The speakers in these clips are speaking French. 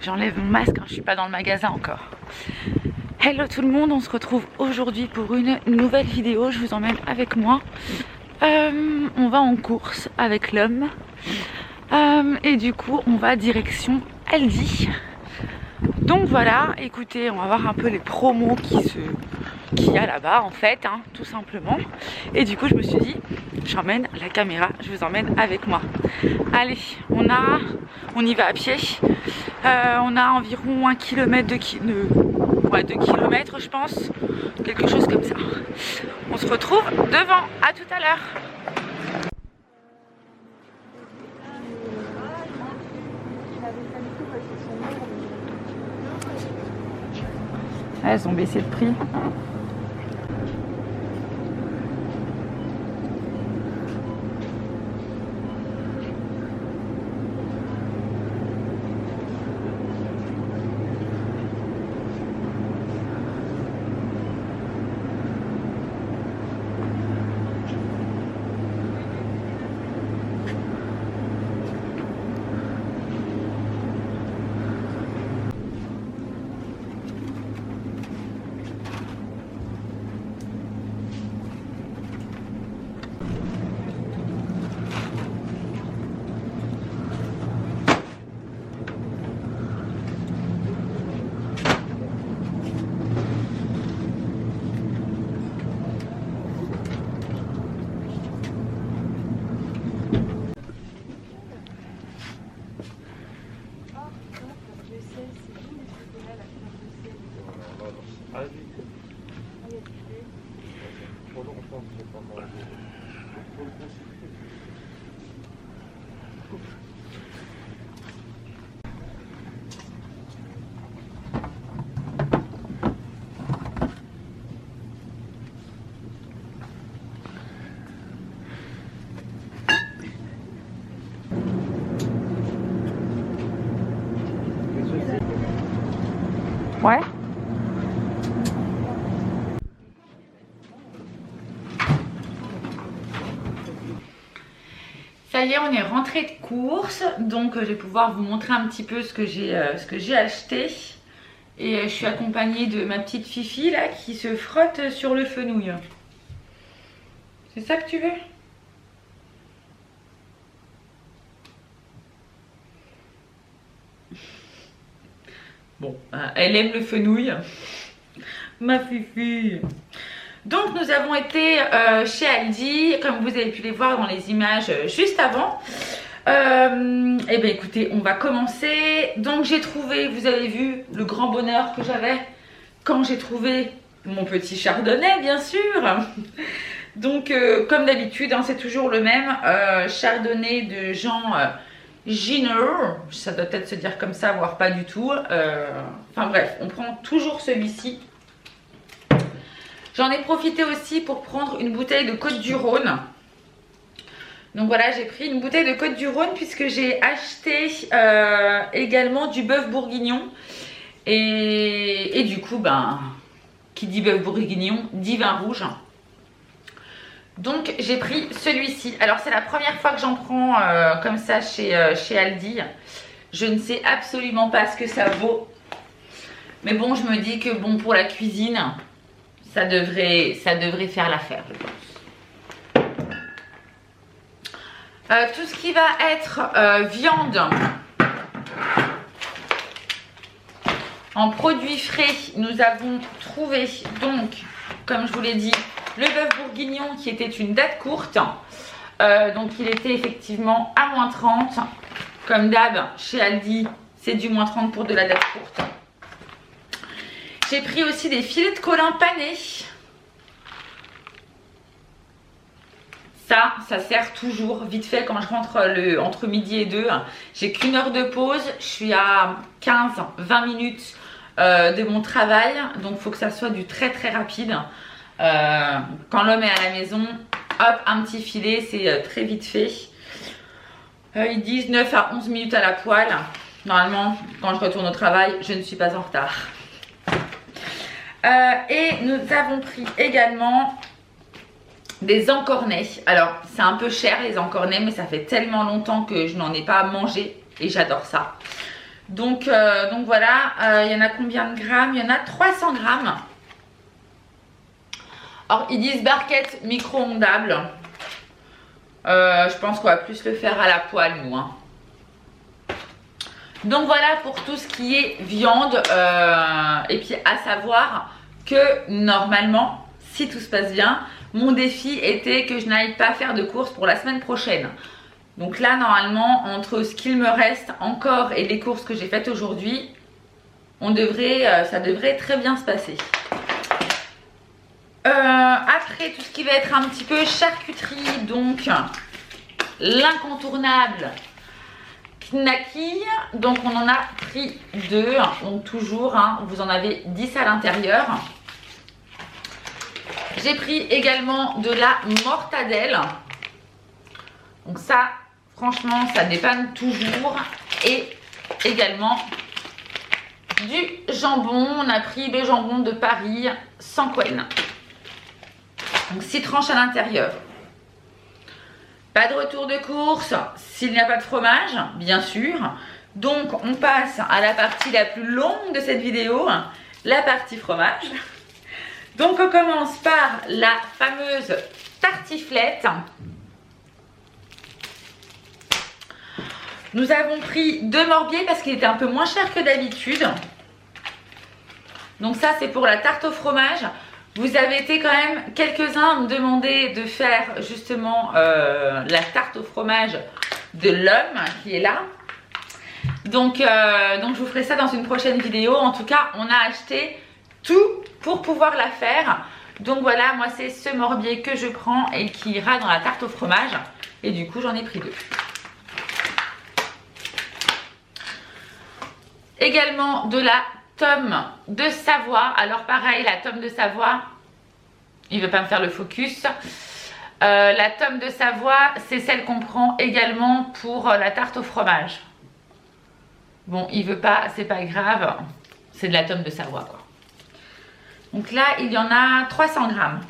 J'enlève mon masque, hein, je suis pas dans le magasin encore. Hello tout le monde, on se retrouve aujourd'hui pour une nouvelle vidéo. Je vous emmène avec moi. On va en course avec l'homme. Et du coup, on va direction Aldi. Donc voilà, écoutez, on va voir un peu les promos qu'il y a là-bas en fait, hein, tout simplement. Et du coup, je me suis dit, j'emmène la caméra, je vous emmène avec moi. Allez, on y va à pied. On a environ 1 km, 2 km je pense, quelque chose comme ça. On se retrouve devant, à tout à l'heure. Elles ont baissé de prix. Ouais. Ça y est, on est rentré de course, donc je vais pouvoir vous montrer un petit peu ce que j'ai acheté. Et je suis accompagnée de ma petite Fifi là qui se frotte sur le fenouil. C'est ça que tu veux? Bon, elle aime le fenouil, ma Fifi. Donc nous avons été chez Aldi, comme vous avez pu les voir dans les images juste avant. Et bien écoutez, on va commencer. Donc j'ai trouvé, vous avez vu le grand bonheur que j'avais quand j'ai trouvé mon petit chardonnay, bien sûr. Donc comme d'habitude, hein, c'est toujours le même chardonnay de Jean Giner. Ça doit peut-être se dire comme ça, voire pas du tout. Enfin bref, on prend toujours celui-ci. J'en ai profité aussi pour prendre une bouteille de Côtes-du-Rhône. Donc voilà, j'ai pris une bouteille de Côtes-du-Rhône puisque j'ai acheté également du bœuf bourguignon. Et du coup, ben, qui dit bœuf bourguignon, dit vin rouge. Donc j'ai pris celui-ci. Alors c'est la première fois que j'en prends comme ça chez Aldi. Je ne sais absolument pas ce que ça vaut. Mais bon, je me dis que bon, pour la cuisine, ça devrait faire l'affaire, je pense. Tout ce qui va être viande en produits frais, nous avons trouvé donc, comme je vous l'ai dit, le bœuf bourguignon qui était une date courte. Donc il était effectivement à moins 30. Comme d'hab, chez Aldi, c'est du moins 30 pour de la date courte. J'ai pris aussi des filets de colin panés. Ça sert toujours vite fait quand je rentre entre midi et 2. J'ai qu'une heure de pause. Je suis à 15-20 minutes de mon travail. Donc il faut que ça soit du très très rapide. Quand l'homme est à la maison, hop, un petit filet, c'est très vite fait. Ils disent 9 à 11 minutes à la poêle. Normalement, quand je retourne au travail, je ne suis pas en retard. Et nous avons pris également des encornets. Alors c'est un peu cher les encornets, mais ça fait tellement longtemps que je n'en ai pas mangé et j'adore ça. Donc voilà, il y en a combien de grammes? Il y en a 300 grammes. Alors ils disent barquette micro-ondable. Je pense qu'on va plus le faire à la poêle nous, hein. Donc voilà pour tout ce qui est viande. Et puis à savoir que normalement, si tout se passe bien, mon défi était que je n'aille pas faire de courses pour la semaine prochaine. Donc là normalement, entre ce qu'il me reste encore et les courses que j'ai faites aujourd'hui, ça devrait très bien se passer. Après tout ce qui va être un petit peu charcuterie, donc l'incontournable knacky, donc on en a pris 2, donc toujours hein, vous en avez 10 à l'intérieur. J'ai pris également de la mortadelle, donc ça franchement ça dépanne toujours, et également du jambon. On a pris le jambon de Paris sans couenne, donc 6 tranches à l'intérieur. Pas de retour de course s'il n'y a pas de fromage, bien sûr. Donc on passe à la partie la plus longue de cette vidéo, la partie fromage. Donc on commence par la fameuse tartiflette. Nous avons pris 2 morbiers parce qu'il était un peu moins cher que d'habitude. Donc ça c'est pour la tarte au fromage. Vous avez été quand même quelques-uns à me demander de faire justement la tarte au fromage de l'homme qui est là. Donc je vous ferai ça dans une prochaine vidéo. En tout cas, on a acheté tout pour pouvoir la faire. Donc voilà, moi c'est ce morbier que je prends et qui ira dans la tarte au fromage. Et du coup, j'en ai pris 2. Également de la tome de Savoie. Alors pareil, la tome de Savoie, il ne veut pas me faire le focus. La tome de Savoie, c'est celle qu'on prend également pour la tarte au fromage. Bon, il veut pas, c'est pas grave. C'est de la tome de Savoie, quoi. Donc là, il y en a 300 grammes.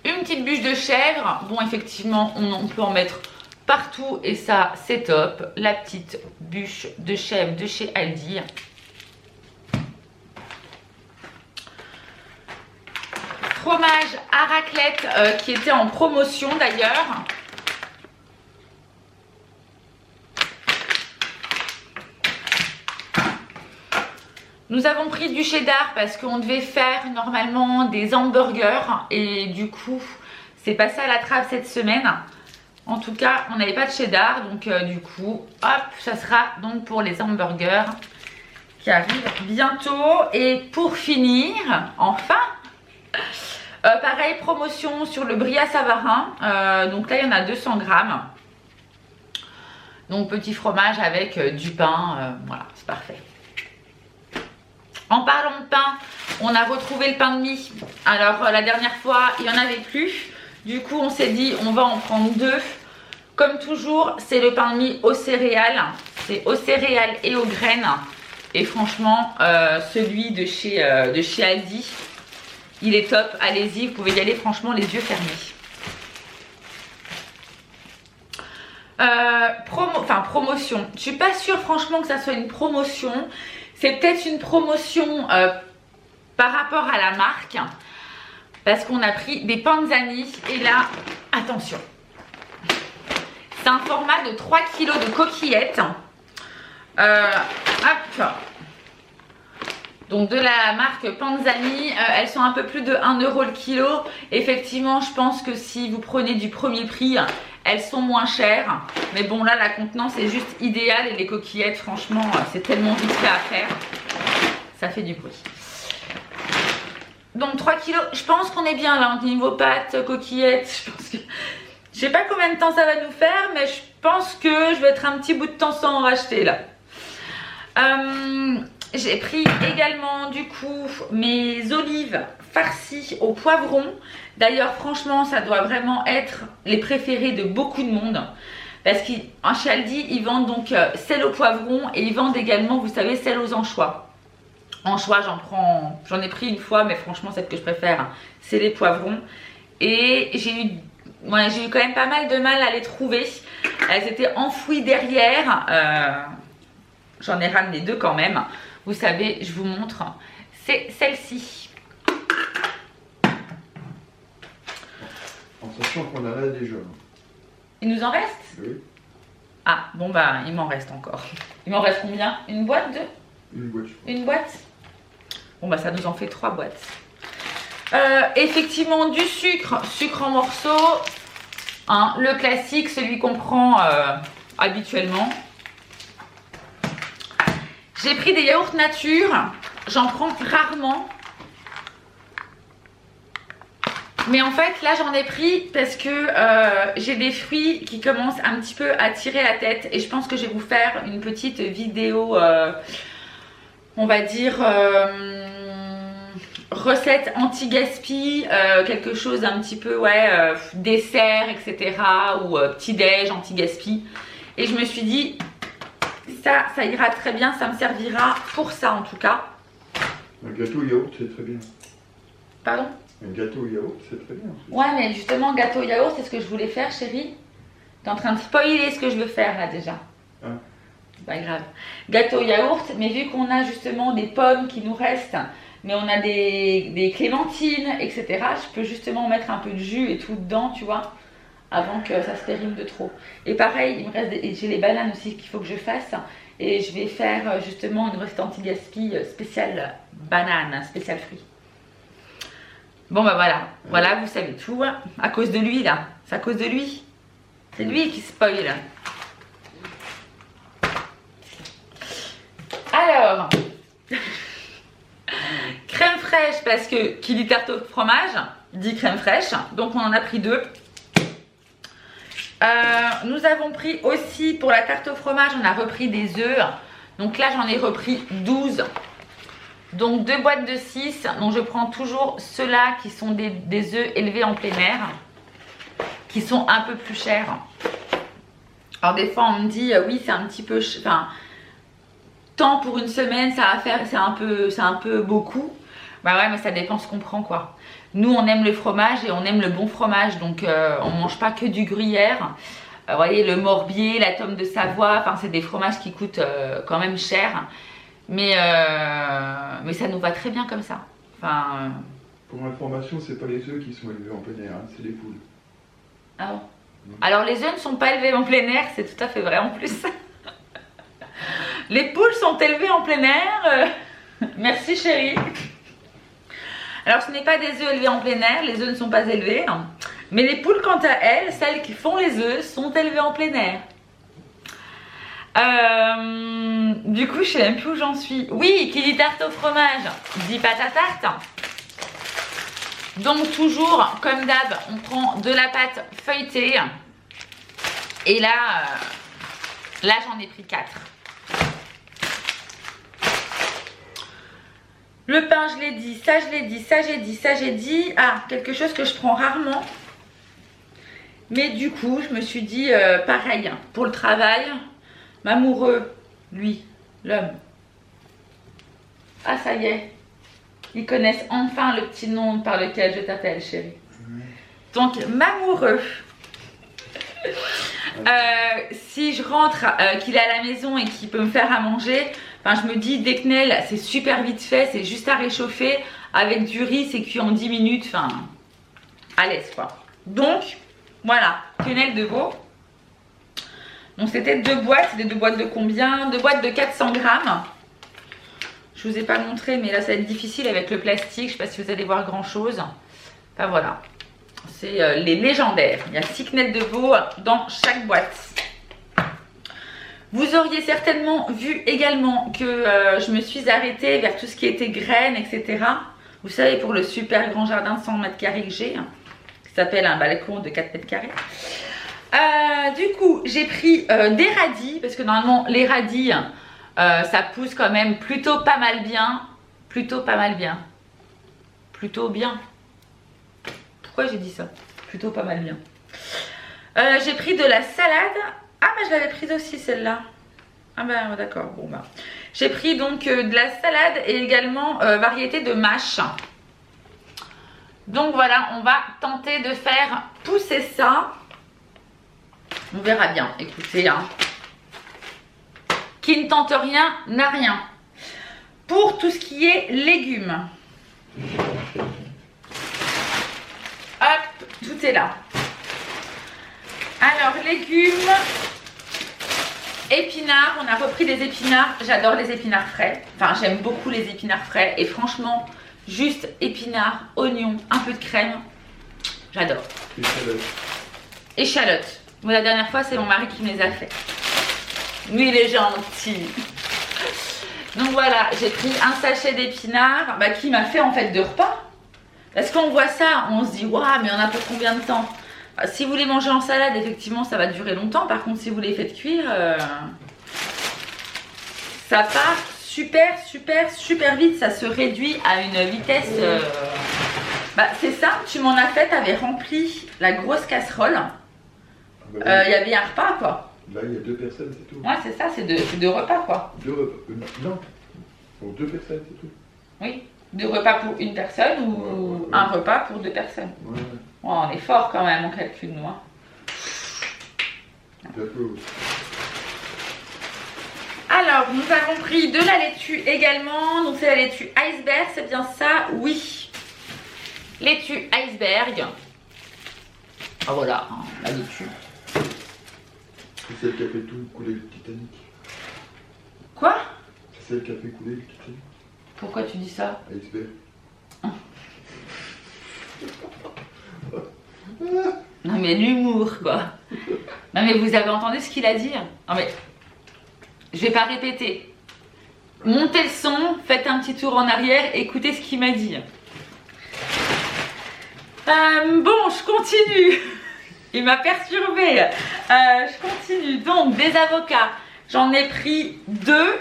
Une petite bûche de chèvre. Bon, effectivement, on peut en mettre partout et ça, c'est top. La petite bûche de chèvre de chez Aldi. Fromage à raclette qui était en promotion d'ailleurs. Nous avons pris du cheddar parce qu'on devait faire normalement des hamburgers et du coup c'est passé à la trappe cette semaine. En tout cas on n'avait pas de cheddar, donc du coup hop, ça sera donc pour les hamburgers qui arrivent bientôt. Et pour finir, enfin pareil, promotion sur le brie à Savarin. Donc là il y en a 200 grammes. Donc petit fromage avec du pain, voilà, c'est parfait. En parlant de pain, on a retrouvé le pain de mie. Alors la dernière fois, il n'y en avait plus. Du coup, on s'est dit, on va en prendre 2. Comme toujours, c'est le pain de mie aux céréales. C'est aux céréales et aux graines. Et franchement, celui de chez Aldi, il est top. Allez-y, vous pouvez y aller franchement les yeux fermés. Promotion. Je suis pas sûre franchement que ça soit une promotion. C'est peut-être une promotion par rapport à la marque. Parce qu'on a pris des panzani. Et là, attention. C'est un format de 3 kg de coquillettes. Hop. Donc de la marque Panzani. Elles sont un peu plus de 1 € le kilo. Effectivement, je pense que si vous prenez du premier prix, elles sont moins chères. Mais bon, là, la contenance est juste idéale. Et les coquillettes, franchement, c'est tellement vite fait à faire. Ça fait du bruit. Donc 3 kilos, je pense qu'on est bien là au niveau pâtes, coquillettes. Je sais pas combien de temps ça va nous faire, mais je pense que je vais être un petit bout de temps sans en racheter là. J'ai pris également du coup mes olives farcies au poivron. D'ailleurs franchement ça doit vraiment être les préférés de beaucoup de monde. Parce qu'en chez Aldi ils vendent donc celle au poivron et ils vendent également, vous savez, celle aux anchois. Anchois, j'en ai pris une fois, mais franchement, celle que je préfère, c'est les poivrons. Et j'ai eu quand même pas mal de mal à les trouver. Elles étaient enfouies derrière. J'en ai ramené 2 quand même. Vous savez, je vous montre. C'est celle-ci. En sachant qu'on en a déjà. Il nous en reste? Oui. Ah, bon bah, il m'en reste encore. Il m'en reste combien? Une boîte de? Une boîte. Une boîte? Bon bah, ça nous en fait 3 boîtes. Effectivement, du sucre en morceaux. Hein, le classique, celui qu'on prend habituellement. J'ai pris des yaourts nature. J'en prends rarement. Mais en fait, là, j'en ai pris parce que j'ai des fruits qui commencent un petit peu à tirer la tête. Et je pense que je vais vous faire une petite vidéo, on va dire, recette anti-gaspi, quelque chose un petit peu, ouais, dessert, etc. Ou petit-déj anti-gaspi. Et je me suis dit, ça ira très bien, ça me servira pour ça en tout cas. Un gâteau yaourt, c'est très bien. Pardon? Un gâteau yaourt, c'est très bien. Ouais, mais justement, gâteau yaourt, c'est ce que je voulais faire, chérie. T'es en train de spoiler ce que je veux faire là déjà. Ah. C'est pas grave. Gâteau yaourt, mais vu qu'on a justement des pommes qui nous restent, mais on a des clémentines, etc., je peux justement mettre un peu de jus et tout dedans, tu vois, avant que ça se périme de trop. Et pareil, il me reste j'ai les bananes aussi qu'il faut que je fasse. Et je vais faire justement une recette anti-gaspi spéciale banane, spéciale fruits. Bon bah voilà, vous savez tout, hein. À cause de lui là, c'est à cause de lui. C'est lui qui spoil. Alors, crème fraîche parce que qui dit tarte au fromage dit crème fraîche, donc on en a pris 2. Nous avons pris aussi pour la tarte au fromage, on a repris des œufs. Donc là j'en ai repris 12. Donc 2 boîtes de 6. Donc je prends toujours ceux-là qui sont des œufs élevés en plein air, qui sont un peu plus chers. Alors des fois on me dit oui c'est un petit peu, enfin tant pour une semaine ça va faire, c'est un peu beaucoup. Bah ouais, mais ça dépend ce qu'on prend quoi. Nous on aime le fromage et on aime le bon fromage, donc on mange pas que du gruyère. Vous voyez, le Morbier, la Tome de Savoie, enfin c'est des fromages qui coûtent quand même cher. Mais ça nous va très bien comme ça. Enfin, Pour information, c'est pas les œufs qui sont élevés en plein air, hein, c'est les poules. Ah bon. Alors les œufs ne sont pas élevés en plein air, c'est tout à fait vrai en plus. Les poules sont élevées en plein air. Merci chérie. Alors ce n'est pas des œufs élevés en plein air, les œufs ne sont pas élevés. Mais les poules quant à elles, celles qui font les œufs, sont élevées en plein air. Du coup, je sais même plus où j'en suis. Oui, qui dit tarte au fromage, dit pâte à tarte. Donc toujours, comme d'hab, on prend de la pâte feuilletée. Et là j'en ai pris 4. Le pain, je l'ai dit, ça je l'ai dit, ça j'ai dit, ça j'ai dit. Ah, quelque chose que je prends rarement. Mais du coup, je me suis dit, pareil, pour le travail, m'amoureux, lui, l'homme. Ah, ça y est. Ils connaissent enfin le petit nom par lequel je t'appelle, chérie. Donc, m'amoureux. Si je rentre, qu'il est à la maison et qu'il peut me faire à manger, enfin, je me dis, des quenelles, c'est super vite fait, c'est juste à réchauffer. Avec du riz, c'est cuit en 10 minutes. Enfin, à l'aise, quoi. Donc, voilà, quenelles de veau. Donc, c'était 2 boîtes. C'était 2 boîtes de combien? 2 boîtes de 400 grammes. Je vous ai pas montré, mais là, ça va être difficile avec le plastique. Je sais pas si vous allez voir grand-chose. Enfin, voilà. C'est les légendaires. Il y a 6 quenelles de veau dans chaque boîte. Vous auriez certainement vu également que je me suis arrêtée vers tout ce qui était graines, etc. Vous savez, pour le super grand jardin de 100 mètres carrés que j'ai, qui s'appelle un balcon de 4 mètres carrés. Du coup, j'ai pris des radis, parce que normalement, les radis, ça pousse quand même plutôt pas mal bien. Plutôt pas mal bien. Plutôt bien. Pourquoi j'ai dit ça? Plutôt pas mal bien. J'ai pris de la salade. Ah, mais je l'avais prise aussi celle-là. Ah ben d'accord, bon bah. J'ai pris donc de la salade et également variété de mâche. Donc voilà, on va tenter de faire pousser ça. On verra bien, écoutez, hein. Qui ne tente rien n'a rien. Pour tout ce qui est légumes. Hop, tout est là. Alors, légumes, épinards, on a repris des épinards. J'adore les épinards frais. Enfin, j'aime beaucoup les épinards frais. Et franchement, juste épinards, oignons, un peu de crème. J'adore. Échalotes. Bon, la dernière fois, c'est mon mari qui me les a fait. Lui, il est gentil. Donc voilà, j'ai pris un sachet d'épinards qui m'a fait en fait 2 repas. Parce qu'on voit ça, on se dit waouh, mais on a pour combien de temps? Si vous les mangez en salade, effectivement, ça va durer longtemps. Par contre, si vous les faites cuire, ça part super vite. Ça se réduit à une vitesse. C'est ça, tu m'en as fait, t'avais rempli la grosse casserole. Il y avait un repas, quoi. Là, il y a 2 personnes, c'est tout. Ouais, c'est ça, c'est 2 repas, quoi. 2 repas. Non, pour 2 personnes, c'est tout. Oui, 2 repas pour une personne ou un repas pour 2 personnes. Ouais. Oh, on est fort quand même en calcul, nous. Hein. Alors, nous avons pris de la laitue également. Donc, c'est la laitue iceberg, c'est bien ça? Oui. Laitue iceberg. Ah, voilà, hein, la laitue. C'est celle qui a fait tout couler le Titanic. Quoi? C'est celle qui a fait couler le Titanic. Pourquoi tu dis ça? Iceberg. Non mais l'humour quoi. Non mais vous avez entendu ce qu'il a dit? Non mais je vais pas répéter. Montez le son, faites un petit tour en arrière, écoutez ce qu'il m'a dit. Bon, je continue. Il m'a perturbée. Je continue. Donc des avocats. J'en ai pris 2.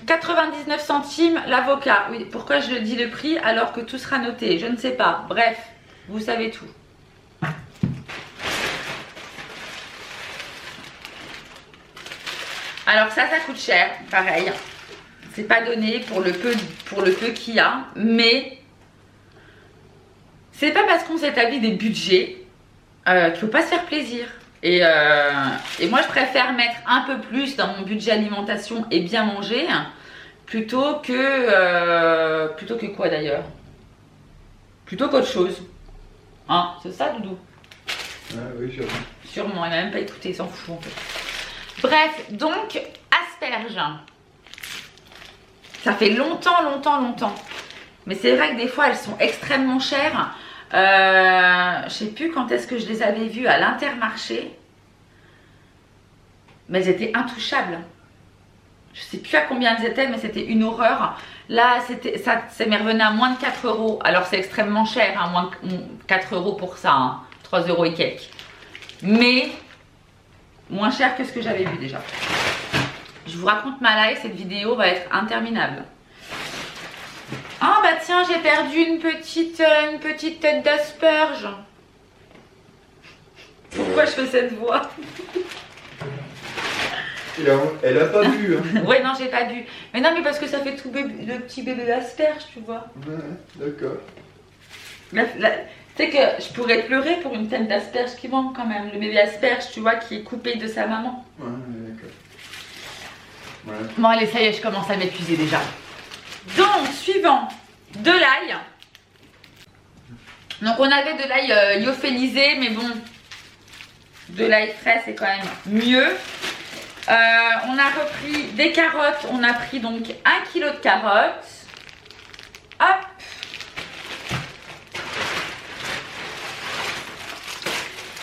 99 centimes l'avocat. Oui, pourquoi je dis le prix alors que tout sera noté? Je ne sais pas. Bref, vous savez tout. Alors ça coûte cher, pareil. C'est pas donné pour le peu qu'il y a, mais c'est pas parce qu'on s'établit des budgets qu'il faut pas se faire plaisir. Et moi je préfère mettre un peu plus dans mon budget alimentation et bien manger plutôt que quoi d'ailleurs? Plutôt qu'autre chose. Hein, c'est ça Doudou? Ah oui, sûrement. Sûrement, il n'a même pas écouté, il s'en fout en fait. Bref, donc asperges. Ça fait longtemps. Mais c'est vrai que des fois elles sont extrêmement chères. Je sais plus quand est-ce que je les avais vues à l'Intermarché, mais elles étaient intouchables. Je sais plus à combien elles étaient, mais c'était une horreur. Là, ça m'est revenu à moins de 4 €. Alors c'est extrêmement cher, hein, moins 4 € pour ça, hein, 3 € et quelques. Mais moins cher que ce que j'avais vu déjà. Je vous raconte ma life, cette vidéo va être interminable. Ah bah tiens, j'ai perdu une petite tête d'asperge. Pourquoi je fais cette voix? Elle a pas vu. Hein. Ouais, non, j'ai pas vu. Mais non, mais parce que ça fait tout bébé, le petit bébé d'asperge, tu vois. Ouais, d'accord. Tu sais que je pourrais pleurer pour une tête d'asperge qui manque quand même. Le bébé asperge, tu vois, qui est coupé de sa maman. Ouais, d'accord. Ouais. Bon, allez, ça y est, je commence à m'épuiser déjà. Donc, suivant, de l'ail. Donc, on avait de l'ail lyophilisé, mais bon, de l'ail frais, c'est quand même mieux. On a repris des carottes. On a pris donc 1 kg de carottes. Hop.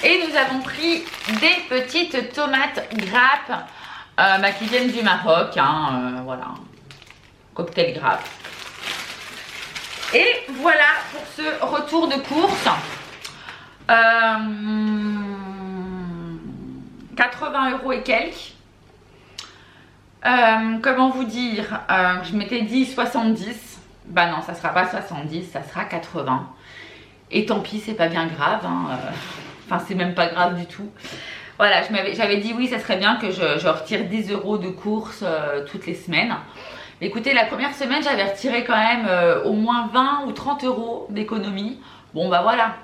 Et nous avons pris des petites tomates grappes qui viennent du Maroc. Hein, voilà. Cocktail grappe. Et voilà pour ce retour de course. 80 € et quelques. Comment vous dire, je m'étais dit 70. Bah non, ça sera pas 70, ça sera 80. Et tant pis, c'est pas bien grave. Hein, enfin, c'est même pas grave du tout. Voilà, j'avais dit oui, ça serait bien que je retire 10 € de courses toutes les semaines. Écoutez, la première semaine, j'avais retiré quand même au moins 20 ou 30 € d'économie. Bon, bah voilà,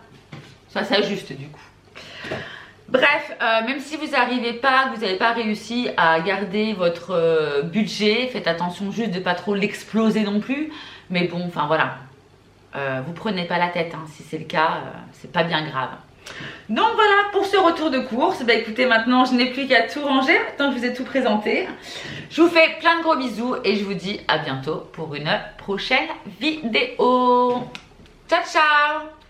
ça s'ajuste du coup. Bref, même si vous n'arrivez pas, que vous n'avez pas réussi à garder votre budget, faites attention juste de ne pas trop l'exploser non plus. Mais bon, enfin voilà, vous prenez pas la tête, hein. Si c'est le cas, c'est pas bien grave. Donc voilà pour ce retour de course. Bah écoutez, maintenant je n'ai plus qu'à tout ranger, maintenant que je vous ai tout présenté. Je vous fais plein de gros bisous et je vous dis à bientôt pour une prochaine vidéo. Ciao ciao.